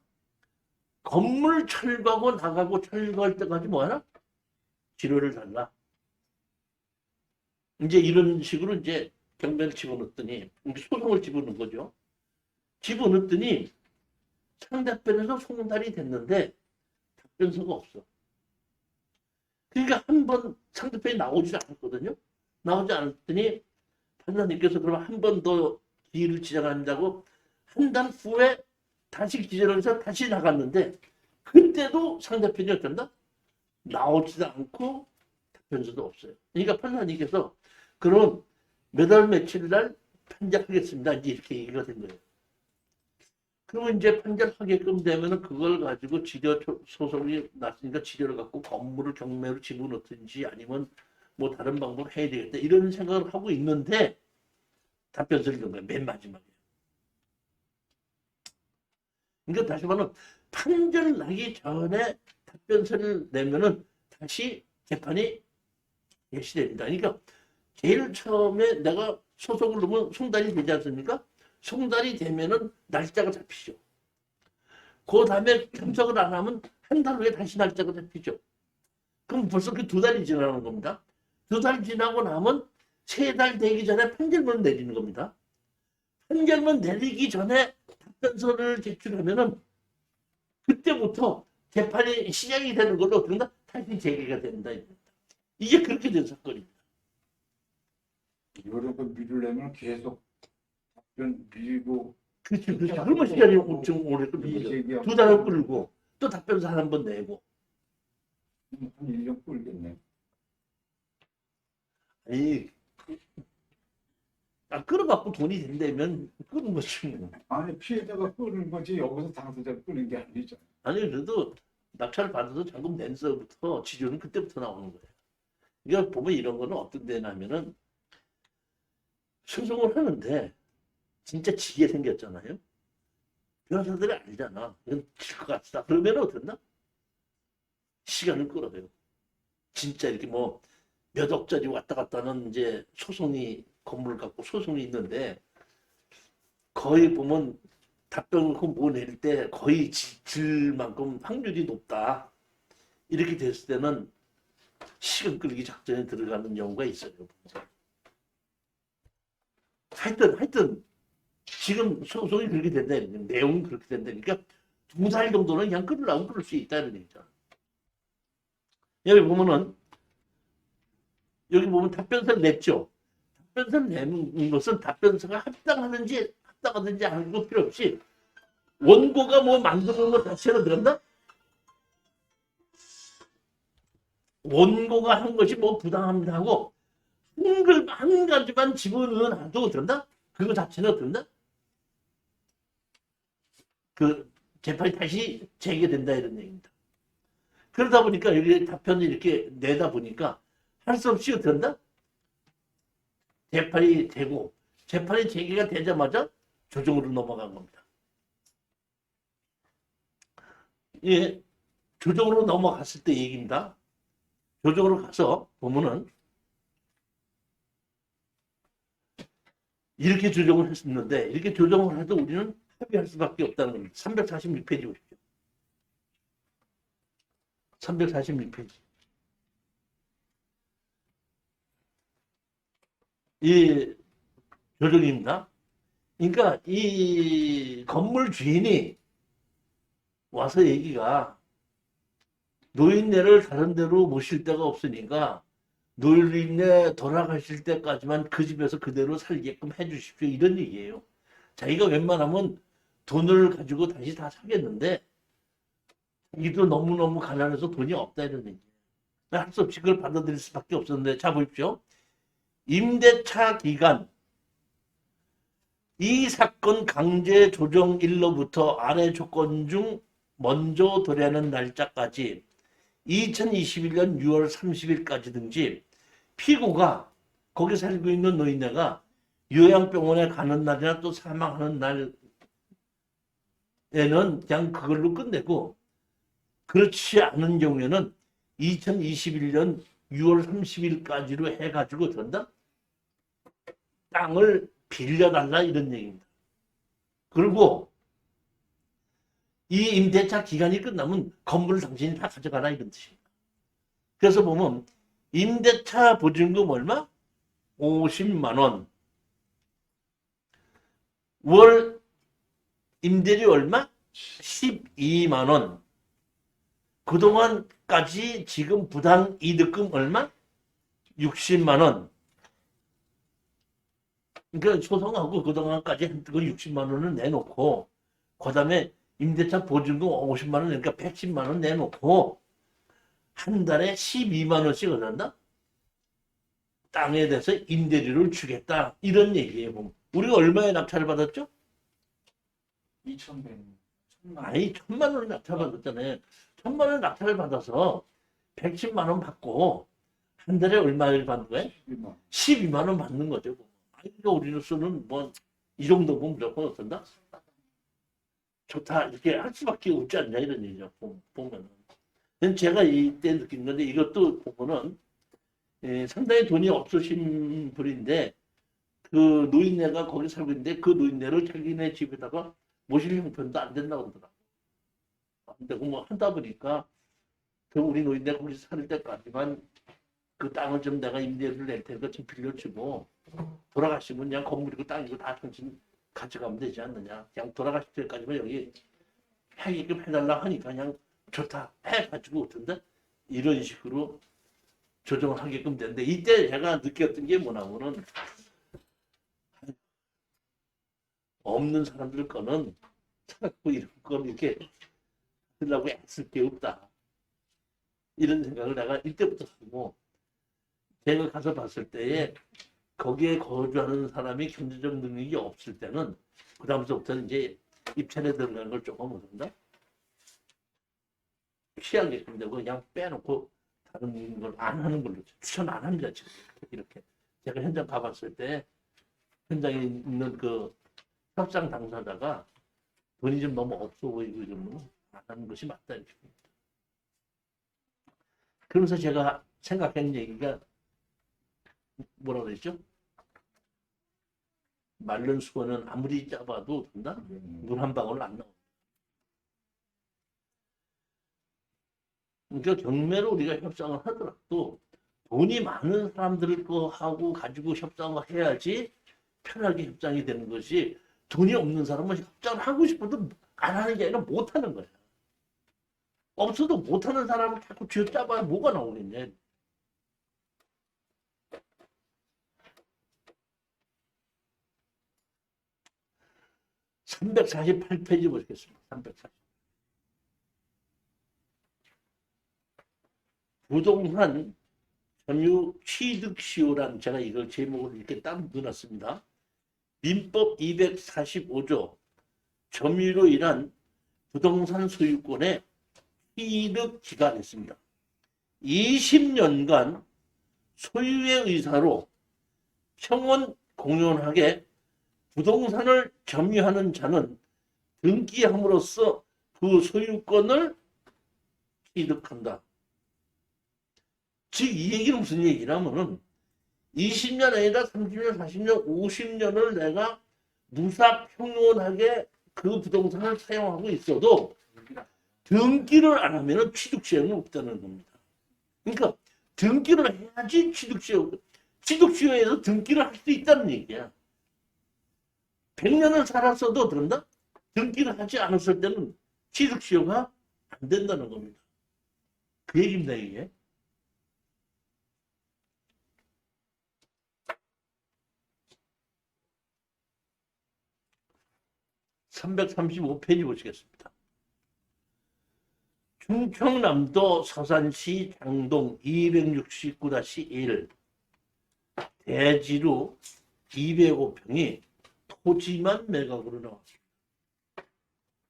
건물 철거하고 나가고 철거할 때까지 뭐하나? 지료를 달라. 이제 이런 식으로 이제 경매를 집어넣었더니 소송을 집어넣은 거죠. 집어넣었더니 상대편에서 송달이 됐는데 답변서가 없어. 그러니까 한 번 상대편이 나오지 않았거든요. 나오지 않았더니 판사님께서 그럼 한 번 더 기일을 지정한다고 한 달 후에 다시 기재를 해서 다시 나갔는데 그때도 상대편이 어쩐다? 나오지도 않고 답변서도 없어요. 그러니까 판사님께서 그럼 몇 월 며칠 날 판결하겠습니다. 이제 이렇게 얘기가 된 거예요. 그러면 이제 판결하게끔 되면은 그걸 가지고 지료 소송이 났으니까 지료를 갖고 건물을 경매로 집어넣든지 아니면 뭐 다른 방법을 해야 되겠다 이런 생각을 하고 있는데 답변서를 준 거예요. 맨 마지막에. 그러니까 다시 말하면 판결 나기 전에 답변서를 내면은 다시 재판이 개시됩니다. 그러니까 제일 처음에 내가 소송을 넣으면 송달이 되지 않습니까? 송달이 되면은 날짜가 잡히죠. 그 다음에 참석을 안 하면 한 달 후에 다시 날짜가 잡히죠. 그럼 벌써 그 2달이 지나는 겁니다. 2달 지나고 나면 3달 되기 전에 판결문 내리는 겁니다. 판결문 내리기 전에 답변서를 제출하면은 그때부터 재판이 시작이 되는 걸로 어떻게 된다? 다시 재개가 된다. 이게 그렇게 된 사건입니다. 이거를 미루려면 계속 답변 미루고 그렇죠. 그러면 시간이 엄청 오래 끌리는 거죠. 2달을 끌고 또 답변서 한 번 내고. 한 1년 끌겠네. 아니, 끌어갖고 돈이 된다면 끄는 거지. 뭐. 아니 피해자가 끄는 거지 여기서 당사자가 끄는 게 아니죠. 아니, 그래도 낙찰 받아서 잔금 낸서부터 지료는 그때부터 나오는 거예요. 이거 보면 이런 거는 어떤 데냐면은 소송을 하는데 진짜 지게 생겼잖아요. 변호사들이 알잖아. 이건 질 것 같다. 그러면 어떻나? 시간을 끌어요. 진짜 이렇게 뭐 몇 억짜리 왔다 갔다 하는 이제 소송이 건물을 갖고 소송이 있는데 거의 보면 답변을 뭐 내릴 때 거의 질 만큼 확률이 높다. 이렇게 됐을 때는 시간 끌기 작전에 들어가는 경우가 있어요. 하여튼 지금 소송이 그렇게 된다니까, 내용이 그렇게 된다니까 2달 정도는 그냥 끌으려고 끌을 수 있다는 얘기죠. 여기 보면은 여기 보면 답변서를 냈죠. 답변서를 내는 것은 답변서가 합당하든지 하는 거 필요 없이 원고가 뭐 만드는 것 자체로 들었나? 원고가 한 것이 뭐 부당합니다 하고 한 가지만 집어넣어놔도 된다? 그거 자체는 된다? 그 재판이 다시 재개된다 이런 얘기입니다. 그러다 보니까 여기 답변을 이렇게 내다 보니까 할 수 없이 된다? 재판이 되고 재판이 재개가 되자마자 조정으로 넘어간 겁니다. 예, 조정으로 넘어갔을 때 얘기입니다. 조정으로 가서 보면은 이렇게 조정을 했었는데 이렇게 조정을 해도 우리는 합의할 수밖에 없다는 겁니다. 346페이지 보십시오. 346페이지. 이 조정입니다. 그러니까 이 건물 주인이 와서 얘기가 노인네를 다른 데로 모실 데가 없으니까 노인네 돌아가실 때까지만 그 집에서 그대로 살게끔 해주십시오. 이런 얘기예요. 자기가 웬만하면 돈을 가지고 다시 다 사겠는데 자기도 너무너무 가난해서 돈이 없다 이런 얘기예요. 할 수 없이 그걸 받아들일 수밖에 없었는데 자 보십시오. 임대차 기간 이 사건 강제 조정일로부터 아래 조건 중 먼저 도래하는 날짜까지 2021년 6월 30일까지 등지 피고가 거기 살고 있는 노인네가 요양병원에 가는 날이나 또 사망하는 날에는 그냥 그걸로 끝내고 그렇지 않은 경우에는 2021년 6월 30일까지로 해가지고 된다? 땅을 빌려달라 이런 얘기입니다. 그리고 이 임대차 기간이 끝나면 건물을 당신이 다 가져가라 이런 뜻입니다. 그래서 보면 임대차 보증금 얼마? 50만 원. 월 임대료 얼마? 12만 원. 그동안까지 지금 부당 이득금 얼마? 60만 원. 그러니까 소송하고 그동안까지 한 60만 원을 내놓고 그 다음에 임대차 보증금 50만 원 그러니까 110만 원 내놓고 한 달에 12만 원씩 얻는다? 땅에 대해서 임대료를 주겠다 이런 얘기예요. 우리가 얼마에 낙찰을 받았죠? 2,100. 아니 1,000만 원을 낙찰받았잖아요. 1,000만 원 낙찰을 받아서 110만 원 받고 한 달에 얼마를 받는 거예요? 12만 원 받는 거죠. 그러니까 우리로서는 뭐 이 정도면 무조건 어떤다? 좋다 이렇게 할 수밖에 없지 않냐 이런 얘기죠. 보면은 제가 이때 느낀 건데 이것도 보면은 상당히 돈이 없으신 분인데 그 노인네가 거기 살고 있는데 그 노인네를 자기네 집에다가 모실 형편도 안 된다고 그러더라고. 안 되고 뭐 한다 보니까 그 우리 노인네 거기 살 때까지만 그 땅을 좀 내가 임대료를 낼 테니까 좀 빌려주고 돌아가시면 그냥 건물이고 땅이고 다 당신 가져가면 되지 않느냐. 그냥 돌아가실 때까지만 여기 하게끔 해달라 하니까 그냥 좋다 해가지고 어떤데 이런 식으로 조정을 하게끔 되는데 이때 제가 느꼈던 게 뭐냐면은 없는 사람들 거는 자꾸 이런 걸 이렇게 하려고 애쓸 게 없다. 이런 생각을 내가 이때부터 하고 제가 가서 봤을 때에 거기에 거주하는 사람이 경제적 능력이 없을 때는 그 다음부터는 이제 입찰에 들어가는 걸 조금 못한다. 피하게끔 되고 그냥 빼놓고 다른 걸 안 하는 걸로 추천 안 합니다. 지금 이렇게 제가 현장 가봤을 때 현장에 있는 그 협상 당사자가 돈이 좀 너무 없어 보이고 이러면 안 하는 것이 맞다 이렇게. 그러면서 제가 생각한 얘기가 뭐라 그랬죠? 마른 수건은 아무리 짜봐도 된다? 물 한 방울 안 나온다. 그러니까 경매로 우리가 협상을 하더라도 돈이 많은 사람들 거하고 가지고 협상을 해야지 편하게 협상이 되는 것이 돈이 없는 사람은 협상을 하고 싶어도 안 하는 게 아니라 못 하는 거야. 없어도 못 하는 사람을 자꾸 쥐어짜봐야 뭐가 나오겠냐. (348페이지) 보시겠습니다. 340. 부동산 점유 취득시효란, 제가 이걸 제목을 이렇게 따로 넣어놨습니다. 민법 245조 점유로 인한 부동산 소유권의 취득 기간이 있습니다. 20년간 소유의 의사로 평원 공연하게 부동산을 점유하는 자는 등기함으로써 그 소유권을 취득한다. 즉 이 얘기는 무슨 얘기냐면은 20년 아니라 30년, 40년, 50년을 내가 무사평온하게 그 부동산을 사용하고 있어도 등기를 안 하면 취득시효는 없다는 겁니다. 그러니까 등기를 해야지 취득시효에서 등기를 할 수 있다는 얘기야. 100년을 살았어도 그런다? 등기를 하지 않았을 때는 취득시효가 안 된다는 겁니다. 그 얘기입니다, 이게. (335페이지) 보시겠습니다. 충청남도 서산시 장동 269-1 대지루 205평이 토지만 매각으로 나왔습니다.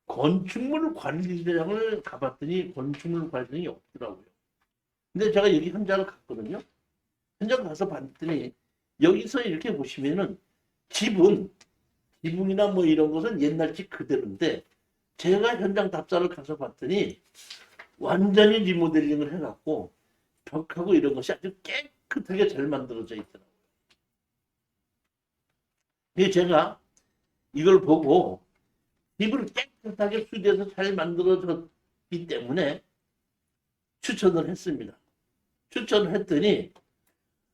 건축물 관리대장을 가봤더니 건축물 관리대장이 없더라고요. 근데 제가 여기 현장을 갔거든요. 현장 가서 봤더니 여기서 이렇게 보시면은 지붕이나 뭐 이런 것은 옛날 집 그대로인데, 제가 현장 답사를 가서 봤더니 완전히 리모델링을 해갖고 벽하고 이런 것이 아주 깨끗하게 잘 만들어져 있더라고요. 근데 제가 이걸 보고 집을 깨끗하게 수리해서 잘 만들어졌기 때문에 추천을 했습니다. 추천을 했더니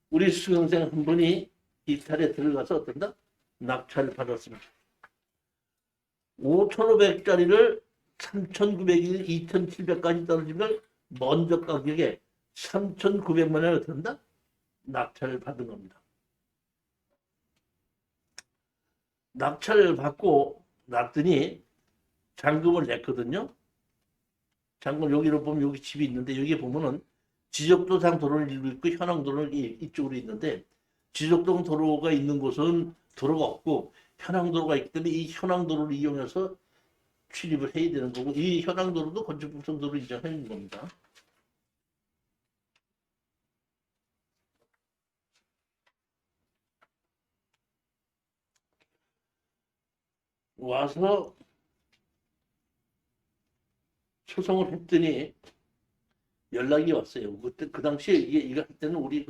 우리 수강생 한 분이 이탈에 들어가서 어떤다? 낙찰을 받았습니다. 5,500짜리를 3,900일 2,700까지 떨어지면 먼저 가격에 3,900만 원을 든다? 낙찰을 받은 겁니다. 낙찰을 받고 났더니 잔금을 냈거든요. 잔금 여기로 보면 여기 집이 있는데, 여기 보면은 지적도상 도로는 일부 있고 현황도로는 이쪽으로 있는데, 지적도상 도로가 있는 곳은 도로가 없고 현황도로가 있기 때문에 이 현황도로를 이용해서 출입을 해야 되는 거고, 이 현황도로도 건축법상도로 인정하는 겁니다. 와서 소송을 했더니 연락이 왔어요. 그때 그 당시에 이거 할 때는 우리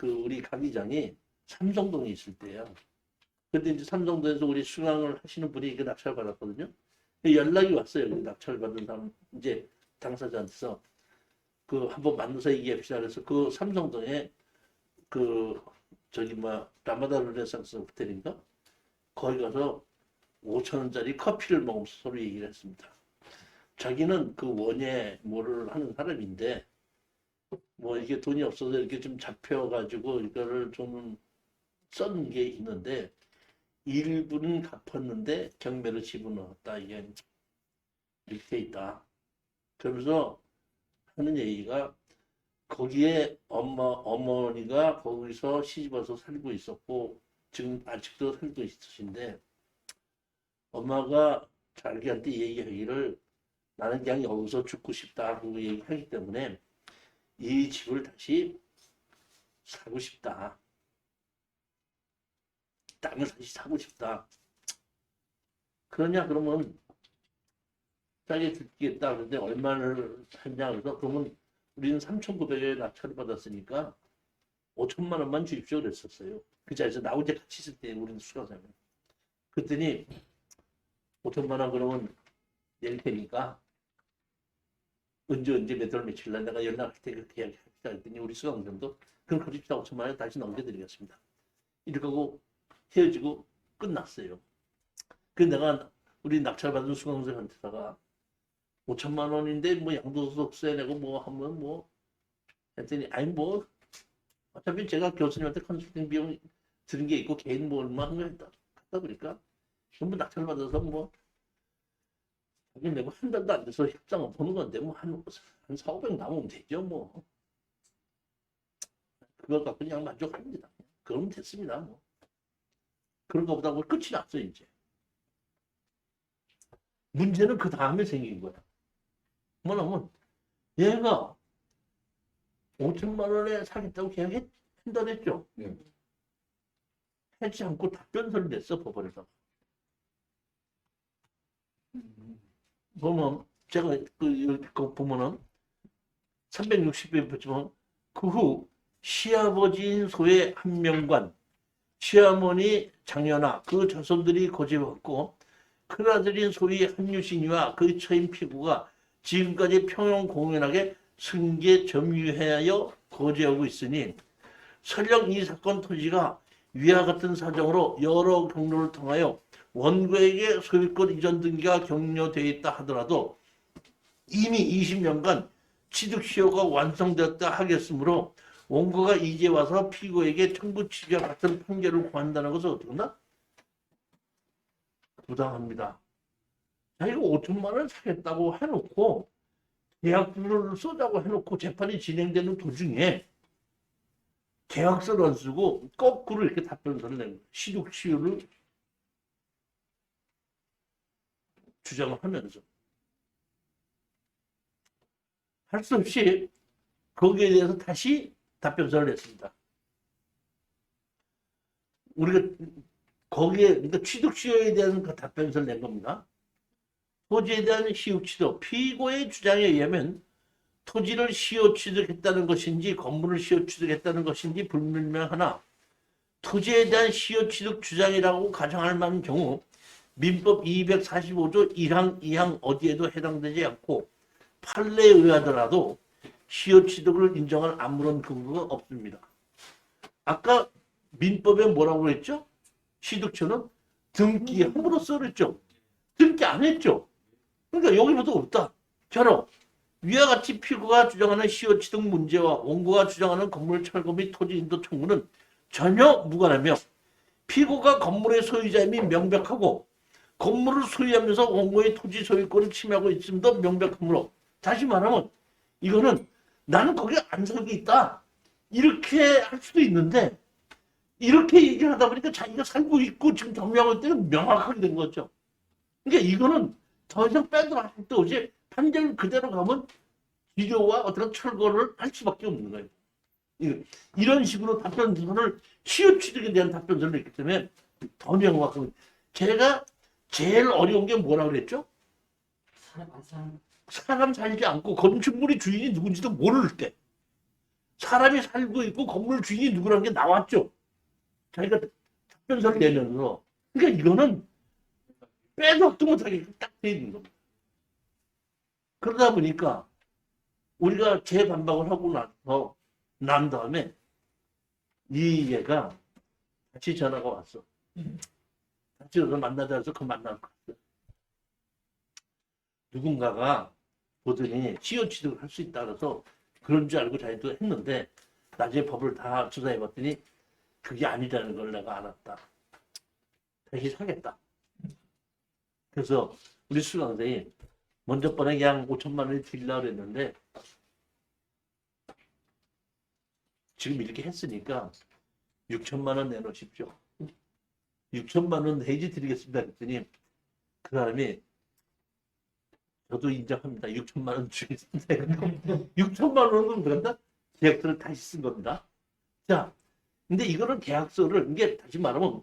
우리 강의장이 삼성동에 있을 때야. 근데 이제 삼성도에서 우리 수강을 하시는 분이 이게 낙찰 받았거든요. 연락이 왔어요. 낙찰 받은 사람, 이제 당사자한테서 한번 만나서 얘기합시다. 그래서 그 삼성동에 라마다 르네상스 호텔인가? 거기 가서 5,000원짜리 커피를 먹으면서 서로 얘기를 했습니다. 자기는 원예 뭐를 하는 사람인데, 뭐 이게 돈이 없어서 이렇게 좀 잡혀가지고 이거를 좀 썬 게 있는데, 일부는 갚았는데 경매로 집어넣었다. 이게 이렇게 있다. 그러면서 하는 얘기가, 거기에 어머니가 거기서 시집와서 살고 있었고 지금 아직도 살고 있으신데, 엄마가 자기한테 얘기하기를 나는 그냥 여기서 죽고 싶다고 얘기하기 때문에 이 집을 다시 사고 싶다. 땅을 다시 사고 싶다. 그러냐 그러면 싸게 줄겠다. 그런데 얼마를 했냐 그래서, 그러면 우리는 3,900에 낙찰을 받았으니까 5천만 원만 주십시오 그랬었어요. 그 자리에서 나 혼자 같이 있을 때 우리는 수강생을. 그랬더니 5천만 원 그러면 낼 테니까 언제 몇 월 며칠 날 내가 연락할 때 그렇게 이야기합시다 했더니 우리 수강생도 그럼 그립시다 5천만 원 다시 넘겨드리겠습니다. 이렇게 하고 헤어지고 끝났어요. 그 내가 우리 낙찰받은 수강생한테다가 5천만 원인데 뭐 양도소득세 내고 뭐 하면 뭐 했더니 아니 뭐 어차피 제가 교수님한테 컨설팅 비용 드린 게 있고 개인 뭐 얼마 한 거 했다 그러니까 전부 낙찰받아서 뭐 자기 내고 한 달도 안 돼서 협상을 보는 건데 뭐 한 4, 500 남으면 되죠 뭐. 그걸 갖고 그냥 만족합니다. 그러면 됐습니다 뭐. 그런 거보다 뭐 끝이 났어 이제. 문제는 그 다음에 생긴 거야. 뭐냐면 얘가 5천만 원에 사겠다고 계약한다랬죠. 네. 하지 않고 답변서를 냈어 법원에서. 보면 제가 그 보면은 360배 보지만 그 후 시아버지인 소의 한명관, 시어머니 장연아 그 자손들이 고집했고 큰아들인 소위 한유신이와 그의 처인 피구가 지금까지 평영공연하게 승계 점유하여 거주하고 있으니 설령 이 사건 토지가 위와 같은 사정으로 여러 경로를 통하여 원고에게 소유권 이전 등기가 격려되어 있다 하더라도 이미 20년간 취득시효가 완성되었다 하겠으므로 원고가 이제 와서 피고에게 청구 취지와 같은 판결을 구한다는 것은 어떡한다? 부당합니다. 자기가 5천만 원 사겠다고 해놓고 계약서를 쓰자고 해놓고 재판이 진행되는 도중에 계약서를 안 쓰고 거꾸로 이렇게 답변서를 낸 거예요. 시득시효를 주장을 하면서 할 수 없이 거기에 대해서 다시 답변서를 냈습니다. 우리가 거기에 그러니까 취득시효에 대한 그 답변서를 낸 겁니다. 토지에 대한 시효취득, 피고의 주장에 의하면 토지를 시효취득했다는 것인지 건물을 시효취득했다는 것인지 불분명하나 토지에 대한 시효취득 주장이라고 가정할 만한 경우 민법 245조 1항, 2항 어디에도 해당되지 않고 판례에 의하더라도 시효취득을 인정할 아무런 근거가 없습니다. 아까 민법에 뭐라고 했죠? 취득처는 등기함으로써 그랬죠. 등기 안 했죠. 그러니까 여기부터 없다. 저런 위와 같이 피고가 주장하는 시효취득 문제와 원고가 주장하는 건물 철거 및 토지 인도 청구는 전혀 무관하며 피고가 건물의 소유자임이 명백하고 건물을 소유하면서 원고의 토지 소유권을 침해하고 있음도 명백하므로 다시 말하면 이거는 나는 거기 안 살고 있다 이렇게 할 수도 있는데 이렇게 얘기를 하다 보니까 자기가 살고 있고 지금 점유하고 있다는 명확하게 된 거죠. 그러니까 이거는 더 이상 빼도 할 수 없이 판결 그대로 가면 기조와 어떤 철거를 할 수밖에 없는 거예요. 이런 식으로 답변서를 시효취득에 대한 답변서를 냈기 때문에 더 명확하고 제가 제일 어려운 게 뭐라고 그랬죠? 사람 살지 않고 건축물의 주인이 누군지도 모를 때 사람이 살고 있고 건물 주인이 누구라는 게 나왔죠. 자기가 답변서를 내면서 그러니까 이거는 빼도 확도 못하게 딱 돼 있는 겁니다. 그러다 보니까 우리가 재반박을 하고 난 다음에 이 얘가 다시 전화가 왔어. 다시 와서 만나자 해서 그 만나러 갔어. 누군가가 보더니 시효취득을 할 수 있다 그래서 그런 줄 알고 자기도 했는데 나중에 법을 다 조사해봤더니 그게 아니라는 걸 내가 알았다. 다시 사겠다. 그래서 우리 수강생이 먼저 번에 양 5천만 원을 드리려고 그랬는데 지금 이렇게 했으니까 6천만 원 내놓으십시오. 6천만 원 해지 드리겠습니다. 그랬더니 그 사람이 저도 인정합니다. 6천만 원 주겠습니다. 6천만 원은 그런다? 계약서를 다시 쓴 겁니다. 자, 근데 이거는 계약서를 이게 다시 말하면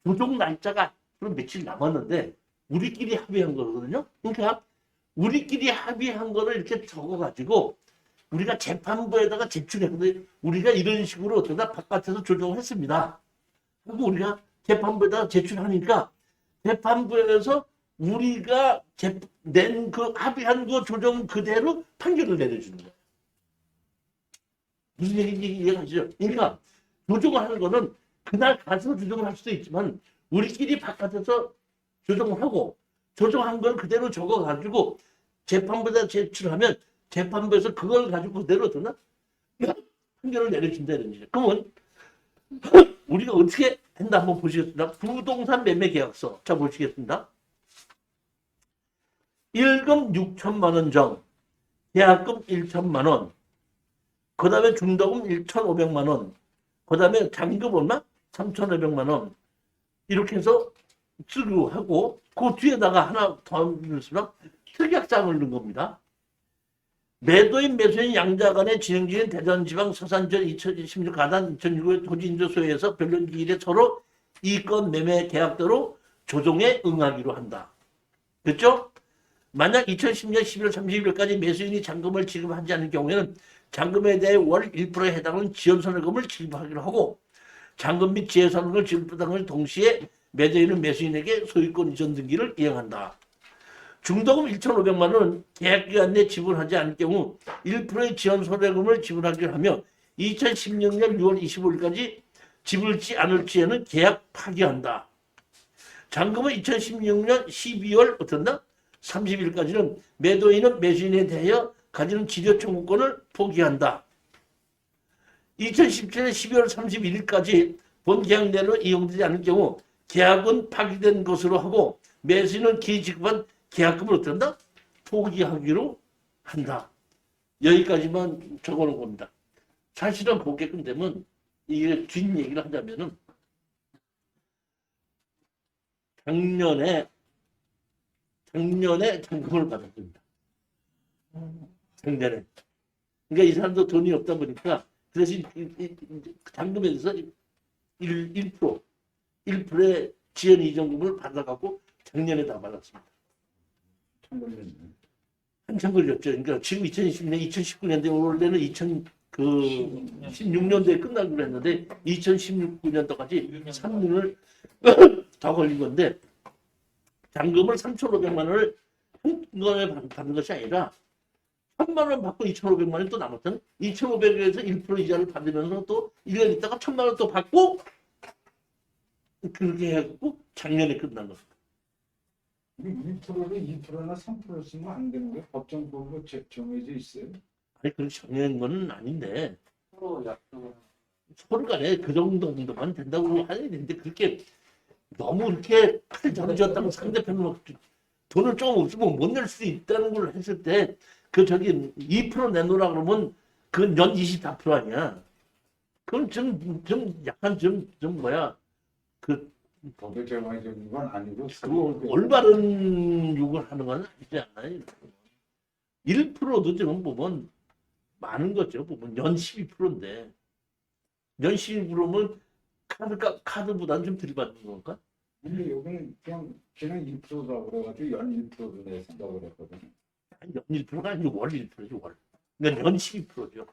조정 날짜가 며칠 남았는데 우리끼리 합의한 거거든요. 그러니까 우리끼리 합의한 거를 이렇게 적어가지고 우리가 재판부에다가 제출했는데 우리가 이런 식으로 어쩌다 바깥에서 조정했습니다. 그리고 우리가 재판부에다가 제출하니까 재판부에서 우리가 낸 그 합의한 그 조정 그대로 판결을 내려주는 거예요. 무슨 얘기인지 이해가시죠? 그러니까 조정을 하는 거는 그날 가서 조정을 할 수도 있지만 우리끼리 바깥에서 조정을 하고 조정한 걸 그대로 적어가지고 재판부에다 제출하면 재판부에서 그걸 가지고 그대로 두나 판결을 내려준다 이런 얘기죠. 그러면 우리가 어떻게 한다 한번 보시겠습니다. 부동산 매매 계약서 자 보시겠습니다. 1금 6천만 원 정, 계약금 1천만 원, 그 다음에 중도금 1,500만 원, 그 다음에 잔금 얼마? 3,500만 원. 이렇게 해서 쓰고 하고, 그 뒤에다가 하나 더 넣습니다. 특약사항을 넣은 겁니다. 매도인 매수인 양자 간에 진행 중인 대전지방 서산전 2016 가단 2006 토지인조소에서 변론기일에 서로 이권 매매 계약대로 조정에 응하기로 한다. 그렇죠? 만약 2010년 11월 30일까지 매수인이 잔금을 지급하지 않을 경우에는 잔금에 대해 월 1%에 해당하는 지연손해금을 지급하기로 하고 잔금 및 지연손해금을 지급하는 것을 동시에 매도인은 매수인에게 소유권 이전 등기를 이행한다. 중도금 1,500만 원은 계약기간 내 지불하지 않을 경우 1%의 지연손해금을 지불하기로 하며 2016년 6월 25일까지 지불지 않을지에는 계약 파기한다. 잔금은 2016년 12월 어떤다? 30일까지는 매도인은 매수인에 대하여 가지는 지료 청구권을 포기한다. 2017년 12월 31일까지 본 계약 내로 이용되지 않을 경우 계약은 파기된 것으로 하고 매수인은 기지급한 계약금을 어떤다? 포기하기로 한다. 여기까지만 적어놓은 겁니다. 사실은 보게끔 되면 이게 뒷얘기를 하자면은 작년에 잔금을 받았습니다. 작년에. 그러니까 이 사람도 돈이 없다 보니까 그래서 잔금에 대해서 1%의 지연 이전금을 받아갖고 작년에 다 받았습니다. 한참 걸렸죠. 그러니까 지금 2020년, 2019년도에 원래는 2016년도에 끝나기로 했는데 2016년도까지 3년을 더 걸린 건데 잔금을 3,500만 원을 한꺼번에 받은 것이 아니라 1,000만 원 받고 2,500만 원이 또 남았던 2,500에서 1% 이자를 받으면서 또 1년 있다가 1,000만 원 또 받고 그렇게 해갖고 작년에 끝난 겁니다. 1%를 2%나 3% 쓰면 안 되는 게 법정법으로 정해져 있어요. 아니 그렇게 정해진 거는 아닌데 서로 약속을 서로 간에 그 정도만 된다고 해야 되는데 그렇게 너무 이렇게 칼 잡으셨다고 상대편은 막 돈을 조금 없으면 못 낼 수 있다는 걸 했을 때 그 저기 2% 내놓으라 그러면 그건 연 24% 아니야. 그건 좀 약간 좀 뭐야 그 법에 정해진 건 아니고 올바른 욕을 하는 건 아니지 않나요? 1%도 지금 보면 많은 거죠. 보면 연 12%인데 연 12%면 카드보다는 좀 들이받는 건가? 근데 여기는 그냥 1%라고 그래가지고 연 1%로 내 생각을 했거든요. 아니, 연 1%가 아니고 월 1%죠, 월. 그러니까 연 12%죠.